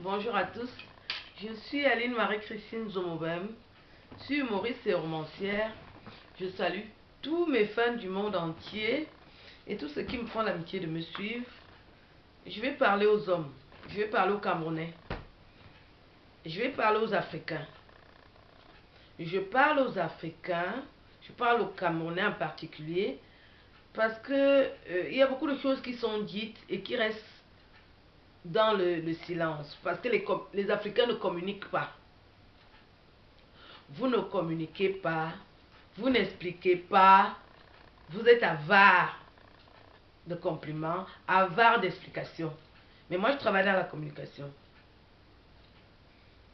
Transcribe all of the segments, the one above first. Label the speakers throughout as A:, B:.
A: Bonjour à tous, je suis Aline Marie-Christine Zomobem, je suis humoriste et romancière. Je salue tous mes fans du monde entier et tous ceux qui me font l'amitié de me suivre. Je vais parler aux hommes, je vais parler aux Camerounais, je vais parler aux Africains. Je parle aux Africains, je parle aux Camerounais en particulier, parce que il y a beaucoup de choses qui sont dites et qui restent dans le silence, parce que les Africains ne communiquent pas. Vous ne communiquez pas, vous n'expliquez pas, vous êtes avare de compliments, avare d'explications. Mais moi, je travaille dans la communication.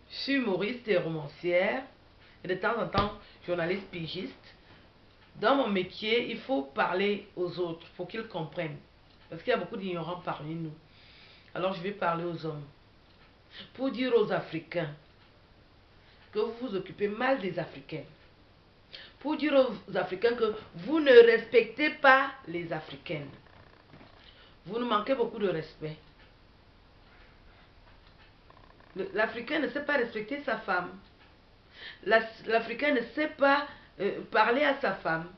A: Je suis humoriste et romancière, et de temps en temps, journaliste pigiste. Dans mon métier, il faut parler aux autres pour qu'ils comprennent. Parce qu'il y a beaucoup d'ignorants parmi nous. Alors, je vais parler aux hommes. Pour dire aux Africains que vous vous occupez mal des Africains. Pour dire aux Africains que vous ne respectez pas les Africaines. Vous nous manquez beaucoup de respect. L'Africain ne sait pas respecter sa femme. L'Africain ne sait pas parler à sa femme.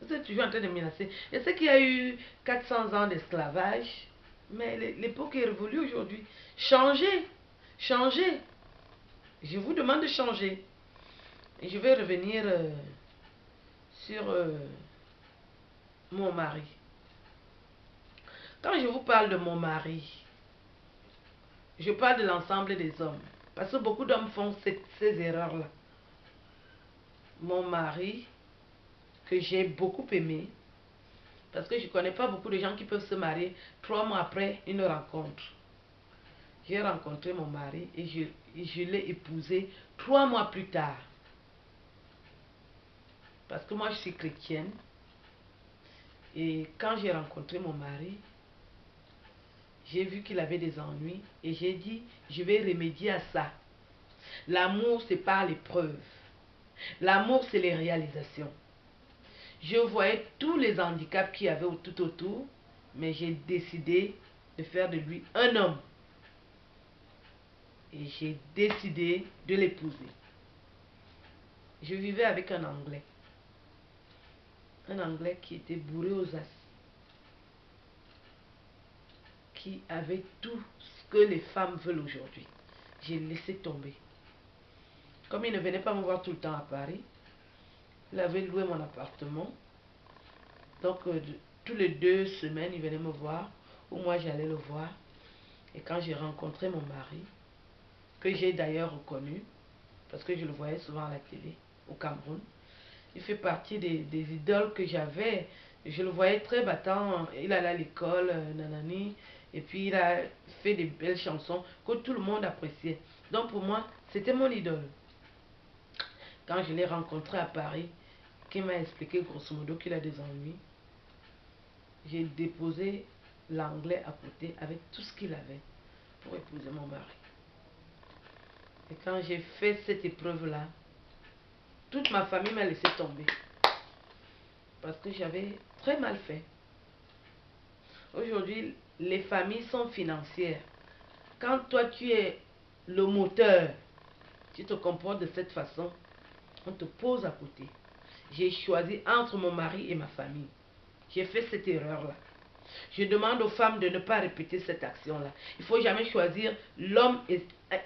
A: Vous êtes toujours en train de menacer. Je sais qu'il y a eu 400 ans d'esclavage, mais l'époque est révolue aujourd'hui. Changez, changez. Je vous demande de changer. Et je vais revenir sur mon mari. Quand je vous parle de mon mari, je parle de l'ensemble des hommes. Parce que beaucoup d'hommes font ces erreurs-là. Mon mari, que j'ai beaucoup aimé, parce que je ne connais pas beaucoup de gens qui peuvent se marier 3 mois après une rencontre. J'ai rencontré mon mari et je l'ai épousé 3 mois plus tard. Parce que moi, je suis chrétienne. Et quand j'ai rencontré mon mari, j'ai vu qu'il avait des ennuis et j'ai dit, je vais remédier à ça. L'amour, c'est par l'épreuve. L'amour, c'est les réalisations. Je voyais tous les handicaps qu'il y avait tout autour, mais j'ai décidé de faire de lui un homme. Et j'ai décidé de l'épouser. Je vivais avec un Anglais. Un Anglais qui était bourré aux as. Qui avait tout ce que les femmes veulent aujourd'hui. J'ai laissé tomber. Comme il ne venait pas me voir tout le temps à Paris, il avait loué mon appartement. Donc, tous les 2 semaines, il venait me voir, ou moi j'allais le voir. Et quand j'ai rencontré mon mari, que j'ai d'ailleurs reconnu, parce que je le voyais souvent à la télé, au Cameroun, il fait partie des idoles que j'avais. Je le voyais très battant, il allait à l'école, nanani, et puis il a fait des belles chansons que tout le monde appréciait. Donc pour moi, c'était mon idole. Quand je l'ai rencontré à Paris, qui m'a expliqué grosso modo qu'il a des ennuis, j'ai déposé l'anglais à côté avec tout ce qu'il avait pour épouser mon mari. Et quand j'ai fait cette épreuve-là, toute ma famille m'a laissé tomber. Parce que j'avais très mal fait. Aujourd'hui, les familles sont financières. Quand toi tu es le moteur, tu te comportes de cette façon, on te pose à côté. J'ai choisi entre mon mari et ma famille. J'ai fait cette erreur-là. Je demande aux femmes de ne pas répéter cette action-là. Il ne faut jamais choisir l'homme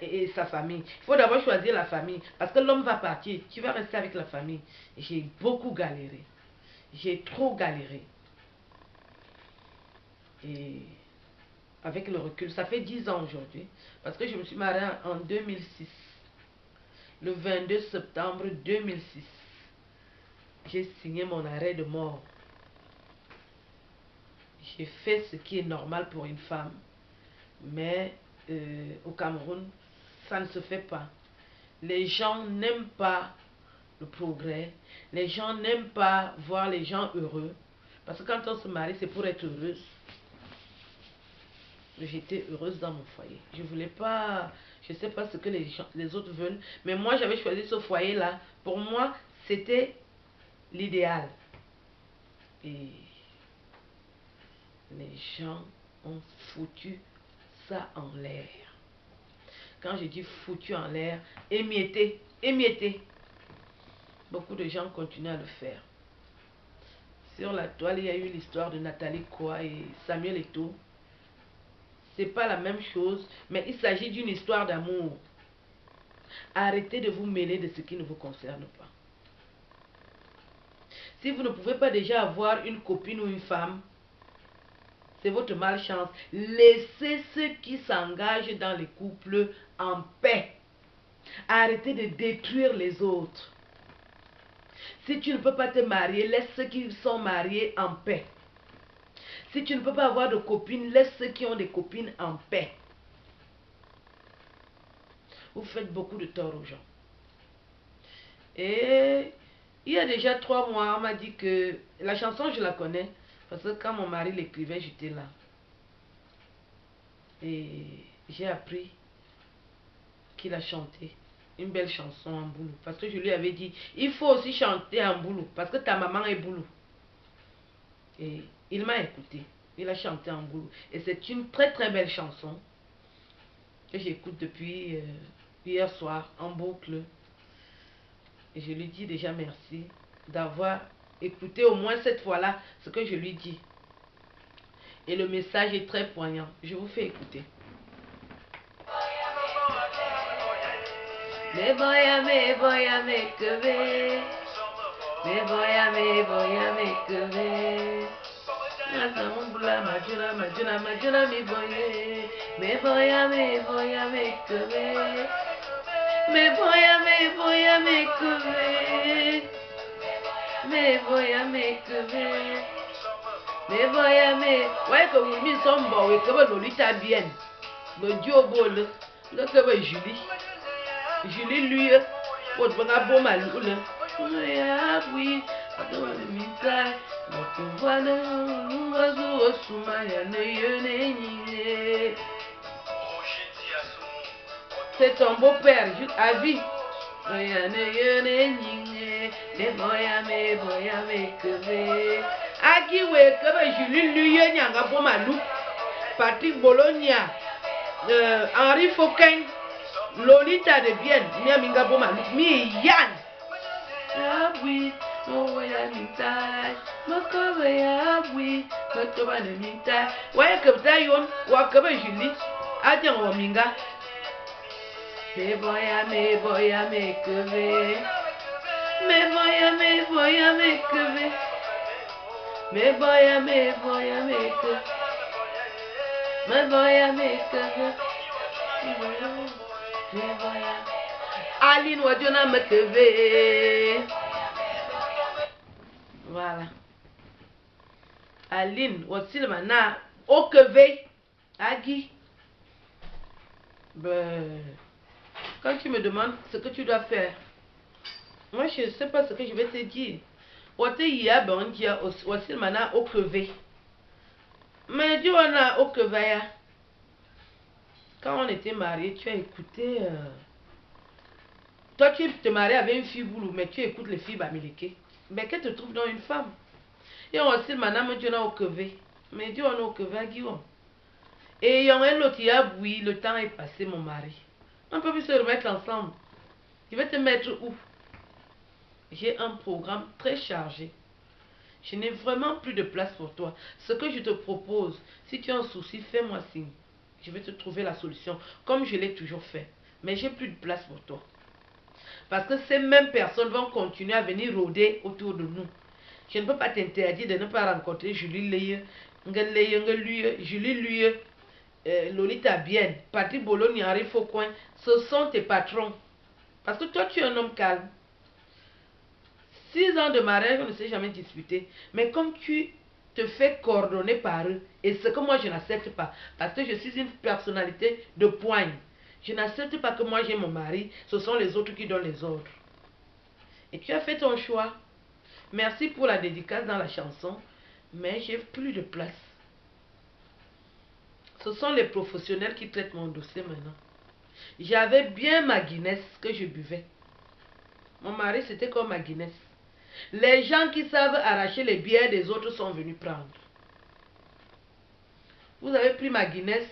A: et sa famille. Il faut d'abord choisir la famille. Parce que l'homme va partir, tu vas rester avec la famille. J'ai beaucoup galéré. J'ai trop galéré. Et avec le recul, ça fait 10 ans aujourd'hui. Parce que je me suis mariée en 2006. Le 22 septembre 2006. J'ai signé mon arrêt de mort. J'ai fait ce qui est normal pour une femme. Mais au Cameroun, ça ne se fait pas. Les gens n'aiment pas le progrès. Les gens n'aiment pas voir les gens heureux. Parce que quand on se marie, c'est pour être heureuse. J'étais heureuse dans mon foyer. Je ne voulais pas, je ne sais pas ce que les autres veulent. Mais moi, j'avais choisi ce foyer-là. Pour moi, c'était l'idéal. Et les gens ont foutu ça en l'air. Quand je dis foutu en l'air, émietté, émietté. Beaucoup de gens continuent à le faire. Sur la toile, il y a eu l'histoire de Nathalie Koa et Samuel Eto'o. C'est pas la même chose, mais il s'agit d'une histoire d'amour. Arrêtez de vous mêler de ce qui ne vous concerne pas. Si vous ne pouvez pas déjà avoir une copine ou une femme, c'est votre malchance. Laissez ceux qui s'engagent dans les couples en paix. Arrêtez de détruire les autres. Si tu ne peux pas te marier, laisse ceux qui sont mariés en paix. Si tu ne peux pas avoir de copine, laisse ceux qui ont des copines en paix. Vous faites beaucoup de tort aux gens. Et il y a déjà 3 mois, on m'a dit que la chanson, je la connais. Parce que quand mon mari l'écrivait, j'étais là. Et j'ai appris qu'il a chanté une belle chanson en boulou. Parce que je lui avais dit, il faut aussi chanter en boulou. Parce que ta maman est boulou. Et il m'a écouté. Il a chanté en boulou. Et c'est une très très belle chanson que j'écoute depuis hier soir en boucle. Et je lui dis déjà merci d'avoir écouté au moins cette fois-là ce que je lui dis. Et le message est très poignant. Je vous fais écouter. Me boya me keve. Me boya me keve. Mazambula majuna mi boye. Me boya me keve. Me boya me keve. Me boya me keve. Me boya me. Ouais que vous mis son bon et que vous Lolita bien. Le Dieu bol. Le que vous Julie. Julie lui. Votre bon abo malou. Oui. C'est ton beau-père, à vie. Agiwe kebe Julie Luye nyanga Bomalou, Patrick Bologna, Henri Fauquin, Lolita de Bienne, Miaminga Bomalou, Mi Yann. Ah oui, oh ya mintai, Mokobe ya oui, Mokoba ne mintai. Ouais que Dayon, Wakabe Julie, Adjan Waminga. Me boya me keve. Me boya me keve. Me boya me keve. Me boya me keve. Me boya. Aline Wadjona me keve. Voilà. Aline Wasilmana au keve. Agi. Ben. Quand tu me demandes ce que tu dois faire, moi je ne sais pas ce que je vais te dire. Mais Dieu on a au kevaya. Quand on était mariés, tu as écouté. Toi tu te maries avec une fille boulou, mais tu écoutes les filles bamileke. Mais qu'elle te trouve dans une femme. Et on aussi maintenant Dieu on a au keve. Mais Dieu on a au kevaya Guillaume. Et il y a un autre qui a oui, le temps est passé mon mari. On peut plus se remettre ensemble. Je vais te mettre où? J'ai un programme très chargé. Je n'ai vraiment plus de place pour toi. Ce que je te propose, si tu as un souci, fais-moi signe. Je vais te trouver la solution, comme je l'ai toujours fait. Mais j'ai plus de place pour toi. Parce que ces mêmes personnes vont continuer à venir rôder autour de nous. Je ne peux pas t'interdire de ne pas rencontrer Julie Leye, Julie Luye, Lolita Bien, Patrick Bologna, Henri Fauquin. Ce sont tes patrons. Parce que toi, tu es un homme calme. 6 ans de mariage, on ne s'est jamais disputé. Mais comme tu te fais coordonner par eux, et ce que moi je n'accepte pas, parce que je suis une personnalité de poigne. Je n'accepte pas que moi j'ai mon mari, ce sont les autres qui donnent les ordres. Et tu as fait ton choix. Merci pour la dédicace dans la chanson, mais j'ai plus de place. Ce sont les professionnels qui traitent mon dossier maintenant. J'avais bien ma Guinness que je buvais. Mon mari, c'était comme ma Guinness. Les gens qui savent arracher les bières des autres sont venus prendre. Vous avez pris ma Guinness.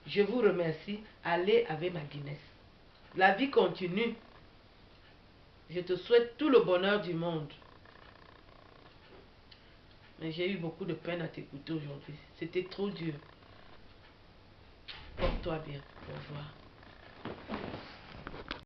A: Je vous remercie. Allez avec ma Guinness. La vie continue. Je te souhaite tout le bonheur du monde. Mais j'ai eu beaucoup de peine à t'écouter aujourd'hui. C'était trop dur. Porte-toi bien. Au revoir.